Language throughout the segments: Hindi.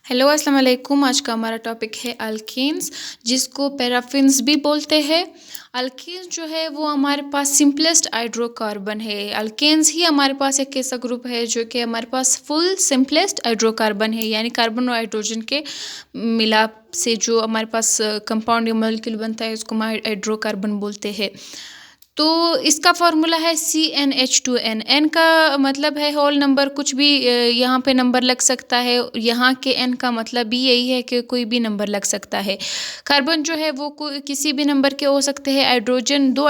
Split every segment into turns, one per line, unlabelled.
हेलो अस्सलाम वालेकुम। आज का हमारा टॉपिक है अल्केन्स, जिसको पैराफिन्स भी बोलते हैं। अल्केन्स जो है वो हमारे पास सिंपलेस्ट हाइड्रोकार्बन है। अल्केन्स ही हमारे पास एक ऐसा ग्रुप है जो कि हमारे पास फुल सिंपलेस्ट हाइड्रोकार्बन है, यानी कार्बन और हाइड्रोजन के मिलाप से जो हमारे पास कंपाउंड या मॉलिक्यूल बनता है उसको हम हाइड्रोकार्बन बोलते हैं। तो इसका फॉर्मूला है CnH2n। n का मतलब है होल नंबर, कुछ भी यहाँ पे नंबर लग सकता है। यहाँ के n का मतलब भी यही है कि कोई भी नंबर लग सकता है। कार्बन जो है वो किसी भी नंबर के हो सकते हैं। हाइड्रोजन दो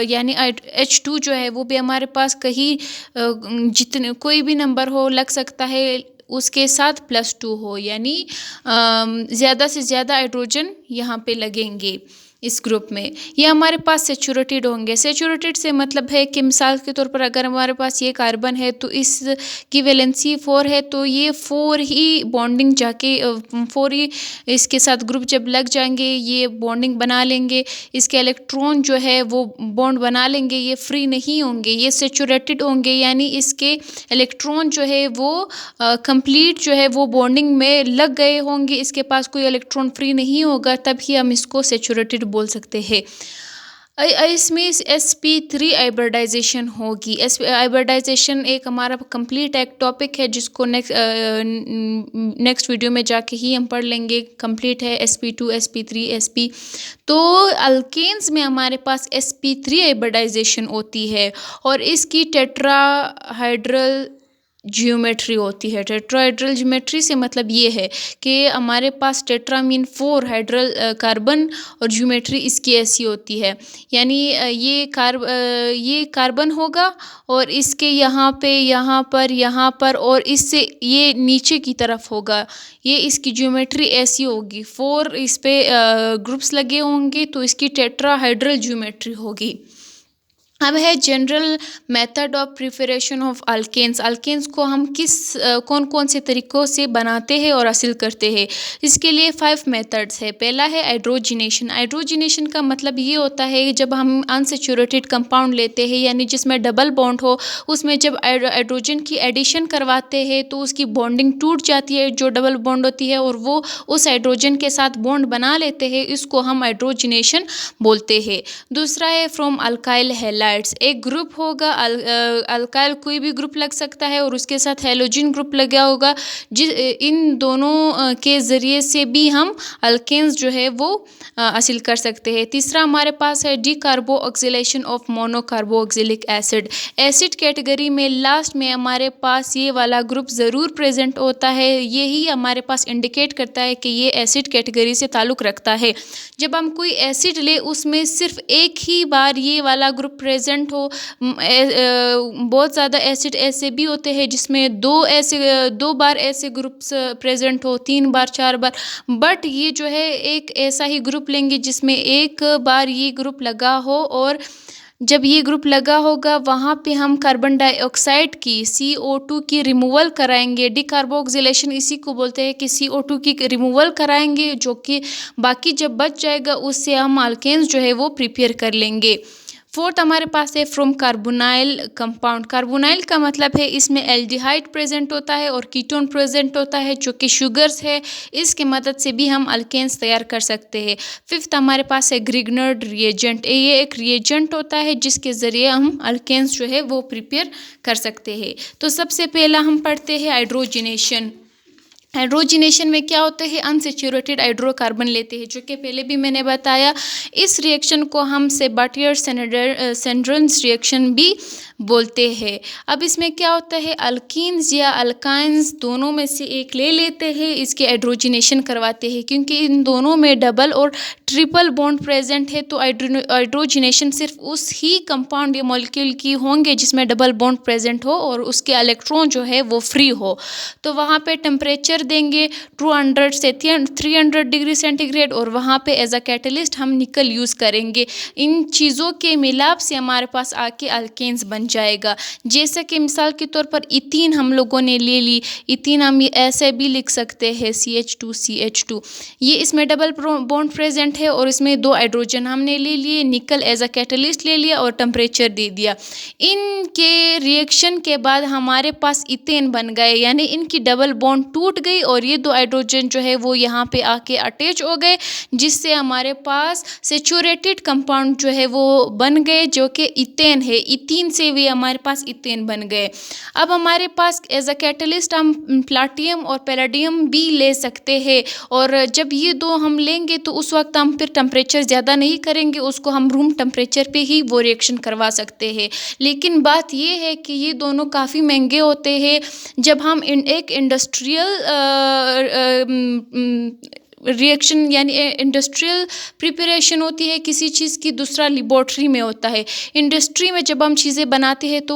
यानी H2 जो है वो भी हमारे पास कहीं जितने कोई भी नंबर हो लग सकता है, उसके साथ +2 हो, यानी ज़्यादा से ज़्यादा हाइड्रोजन यहाँ पे लगेंगे इस ग्रुप में। ये हमारे पास सेचुरेटेड होंगे। सेचुरेटेड से मतलब है कि मिसाल के तौर पर अगर हमारे पास ये कार्बन है तो इसकी वैलेंसी 4 है, तो ये 4 ही बॉन्डिंग जाके 4 ही इसके साथ ग्रुप जब लग जाएंगे ये बॉन्डिंग बना लेंगे। इसके इलेक्ट्रॉन जो है वो बॉन्ड बना लेंगे, ये फ्री नहीं होंगे, ये सेचुरेटेड होंगे, यानी इसके इलेक्ट्रॉन जो है वो कंप्लीट जो है वो बॉन्डिंग में लग गए होंगे, इसके पास कोई इलेक्ट्रॉन फ्री नहीं होगा, तभी हम इसको सेचुरेटेड बोल सकते हैं। इसमें sp3 हाइब्रिडाइजेशन होगी। हाइब्रिडाइजेशन एक हमारा कंप्लीट एक टॉपिक है जिसको नेक्स्ट वीडियो में जाके ही हम पढ़ लेंगे। कंप्लीट है sp2 sp3 sp। तो अल्केन्स में हमारे पास sp3 हाइब्रिडाइजेशन होती है और इसकी टेट्राहाइड्रल ज्योमेट्री होती है। टेट्राहाइड्रल ज्योमेट्री से मतलब ये है कि हमारे पास टेट्रा मीन 4 हाइड्रल कार्बन और ज्योमेट्री इसकी ऐसी होती है, यानी ये कार्बन होगा और इसके यहाँ पर और इससे ये नीचे की तरफ होगा। ये इसकी ज्योमेट्री ऐसी होगी, 4 इस पे ग्रुप्स लगे होंगे तो इसकी टेट्राहाइड्रल ज्योमेट्री होगी। अब है general method of preparation of alkenes. Alkenes को हम कौन कौन से तरीक़ों से बनाते हैं और हासिल करते हैं, इसके लिए 5 मेथड्स है। पहला है हाइड्रोजिनेशन। हाइड्रोजिनेशन का मतलब ये होता है जब हम अनसेचुरेटेड कंपाउंड लेते हैं, यानी जिसमें डबल बॉन्ड हो, उसमें जब हाइड्रोजन की एडिशन करवाते हैं तो उसकी बॉन्डिंग टूट जाती है जो डबल बॉन्ड होती है, और वो उस हाइड्रोजन के साथ बॉन्ड बना लेते हैं, इसको हम हाइड्रोजिनेशन बोलते हैं। दूसरा है फ्रॉम अल्काइल हैलाइड्स। एक ग्रुप होगा, अल्काइल कोई भी ग्रुप लग सकता है और उसके साथ हैलोजन ग्रुप लगा होगा, इन दोनों के ज़रिए से भी हम अल्केन्स जो है वो हासिल कर सकते हैं। तीसरा हमारे पास है decarboxylation of monocarboxylic acid. Acid category में लास्ट में हमारे पास ये वाला ग्रुप ज़रूर प्रेजेंट होता है, यही हमारे पास इंडिकेट करता है कि ये एसिड कैटेगरी से ताल्लुक़ रखता है। जब हम कोई एसिड ले उसमें सिर्फ एक ही बार ये वाला ग्रुप प्रेजेंट हो, बहुत ज़्यादा एसिड ऐसे भी होते हैं जिसमें 2 बार ऐसे ग्रुप्स प्रेजेंट हो, 3 बार 4 बार, बट ये जो है एक ऐसा ही ग्रुप लेंगे जिसमें एक बार ये ग्रुप लगा हो, और जब ये ग्रुप लगा होगा वहाँ पे हम कार्बन डाइऑक्साइड की CO2 की रिमूवल कराएंगे। डिकार्बोक्सिलेशन इसी को बोलते हैं कि CO2 की रिमूवल कराएंगे, जो कि बाकी जब बच जाएगा उससे हम अल्केन्स जो है वो प्रिपेयर कर लेंगे। फोर्थ हमारे पास है फ्रॉम कार्बोनाइल कंपाउंड। कार्बोनाइल का मतलब है इसमें एल्डिहाइड प्रेजेंट होता है और कीटोन प्रेजेंट होता है जो कि शुगर्स है, इसके मदद से भी हम अल्केन्स तैयार कर सकते हैं। फिफ्थ हमारे पास है ग्रिग्नर्ड रिएजेंट। ये एक रिएजेंट होता है जिसके ज़रिए हम अल्केन्स जो है वो प्रिपेयर कर सकते हैं। तो सबसे पहला हम पढ़ते हैं हाइड्रोजिनेशन। हाइड्रोजिनेशन में क्या होता है, अनसेचुरेटेड हाइड्रोकार्बन लेते हैं, जो कि पहले भी मैंने बताया। इस रिएक्शन को हम सेबाटियर-सेंड्रेन्स रिएक्शन भी बोलते हैं। अब इसमें क्या होता है, अल्कीन्स या अल्काइंस दोनों में से एक ले लेते हैं, इसके हाइड्रोजिनेशन करवाते हैं, क्योंकि इन दोनों में डबल और ट्रिपल बॉन्ड प्रेजेंट है, तो हाइड्रोजिनेशन सिर्फ उस ही कंपाउंड या मॉलिक्यूल की होंगे जिसमें डबल बॉन्ड प्रेजेंट हो और उसके इलेक्ट्रॉन जो है वो फ्री हो। तो वहाँ पे टेम्परेचर देंगे 200 से 300 डिग्री सेंटीग्रेड, और वहाँ पे एज अ कैटलिस्ट हम निकल यूज़ करेंगे। इन चीज़ों के मिलाप से हमारे पास आके अल्केन्स बन बन जाएगा। जैसे कि मिसाल के तौर पर इथीन हम लोगों ने ले ली, इथीन हम ऐसे भी लिख सकते हैं CH2CH2, ये इसमें डबल बॉन्ड प्रेजेंट है और इसमें 2 हाइड्रोजन हमने ले लिए, निकल एज अ कैटलिस्ट ले लिया और टेम्परेचर दे दिया। इनके रिएक्शन के बाद हमारे पास इथेन बन गए, यानी इनकी डबल बॉन्ड टूट गई और ये 2 हाइड्रोजन जो है वो यहाँ पे आके अटैच हो गए, जिससे हमारे पास सेचुरेटेड कंपाउंड जो है वो बन गए जो कि इथेन है। इथीन से भी हमारे पास इथेन बन गए। अब हमारे पास एज अ कैटलिस्ट हम प्लाटियम और पैलेडियम भी ले सकते हैं, और जब ये 2 हम लेंगे तो उस वक्त हम फिर टेम्परेचर ज़्यादा नहीं करेंगे, उसको हम रूम टेम्परेचर पे ही वो रिएक्शन करवा सकते हैं। लेकिन बात ये है कि ये दोनों काफ़ी महंगे होते हैं। जब हम एक इंडस्ट्रियल रिएक्शन यानी इंडस्ट्रियल प्रिपरेशन होती है किसी चीज़ की, दूसरा लेबॉर्ट्री में होता है। इंडस्ट्री में जब हम चीज़ें बनाते हैं तो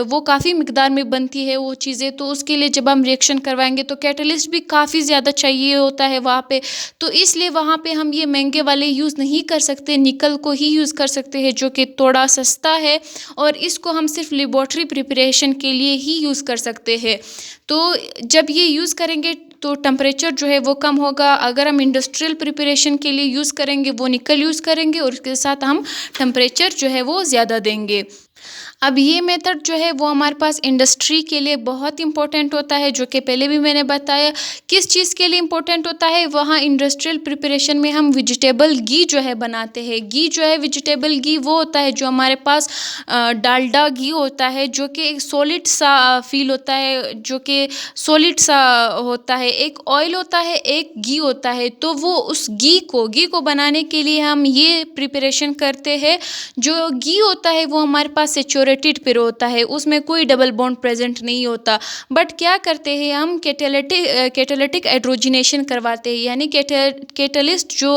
वो काफ़ी मिकदार में बनती है वो चीज़ें, तो उसके लिए जब हम रिएक्शन करवाएंगे तो कैटलिस्ट भी काफ़ी ज़्यादा चाहिए होता है वहाँ पे, तो इसलिए वहाँ पे हम ये महंगे वाले यूज़ नहीं कर सकते, निकल को ही यूज़ कर सकते हैं जो कि थोड़ा सस्ता है, और इसको हम सिर्फ लेबॉर्ट्री प्रिपरेशन के लिए ही यूज़ कर सकते हैं। तो जब ये यूज़ करेंगे तो टेम्परेचर जो है वो कम होगा। अगर हम इंडस्ट्रियल प्रिपरेशन के लिए यूज़ करेंगे वो निकल यूज़ करेंगे और उसके साथ हम टेम्परेचर जो है वो ज़्यादा देंगे। अब ये मेथड जो है वो हमारे पास इंडस्ट्री के लिए बहुत इंपॉर्टेंट होता है, जो कि पहले भी मैंने बताया। किस चीज़ के लिए इंपॉर्टेंट होता है, वहाँ इंडस्ट्रियल प्रिपरेशन में हम वेजिटेबल घी जो है बनाते हैं। घी जो है वेजिटेबल घी वो होता है जो हमारे पास डालडा घी होता है, जो कि एक सॉलिड सा फील होता है, जो कि सॉलिड सा होता है। एक ऑयल होता है, एक घी होता है। तो वो उस घी को बनाने के लिए हम ये प्रिपरेशन करते हैं। जो घी होता है वो हमारे पास सेचुरेटेड पर होता है, उसमें कोई डबल बॉन्ड प्रेजेंट नहीं होता। बट क्या करते हैं हम, कैटालिटिक हाइड्रोजनेशन करवाते हैं, यानी कैटलिस्ट जो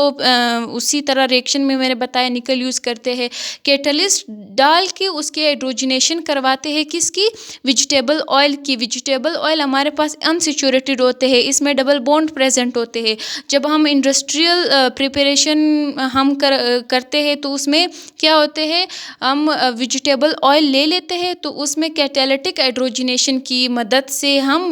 उसी तरह रिएक्शन में मैंने बताया निकल यूज़ करते हैं, कैटलिस्ट डाल के उसके हाइड्रोजनेशन करवाते हैं। किसकी? वेजिटेबल ऑयल की। वेजिटेबल ऑयल हमारे पास अनसेचुरेटेड होते हैं, इसमें डबल बॉन्ड प्रेजेंट होते हैं। जब हम इंडस्ट्रियल प्रिपरेशन हम करते हैं तो उसमें क्या होते हैं, हम वेजिटेबल ऑयल ले लेते हैं तो उसमें कैटालिटिक हाइड्रोजनेशन की मदद से हम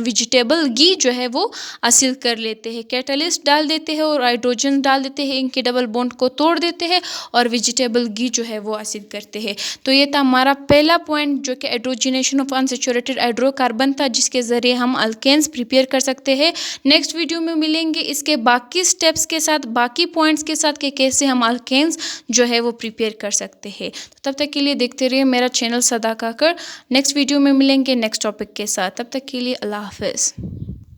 वेजिटेबल घी जो है वो हासिल कर लेते हैं। कैटलिस्ट डाल देते हैं और हाइड्रोजन डाल देते हैं, इनके डबल बॉन्ड को तोड़ देते हैं और वेजिटेबल घी जो है वो हासिल करते हैं। तो ये था हमारा पहला पॉइंट, जो कि हाइड्रोजनेशन ऑफ अनसेचुरेटेड हाइड्रोकार्बन था, जिसके ज़रिए हम अल्केन्स प्रिपेयर कर सकते हैं। नेक्स्ट वीडियो में मिलेंगे इसके बाकी स्टेप्स के साथ, बाकी पॉइंट्स के साथ, कि कैसे हम अल्केन्स जो है वो प्रिपेयर कर सकते हैं। तो तब तक के लिए देखते रहिए मेरा चैनल सदा काकर। नेक्स्ट वीडियो में मिलेंगे नेक्स्ट टॉपिक के साथ, तब तक के लिए अल्लाह हाफिज़।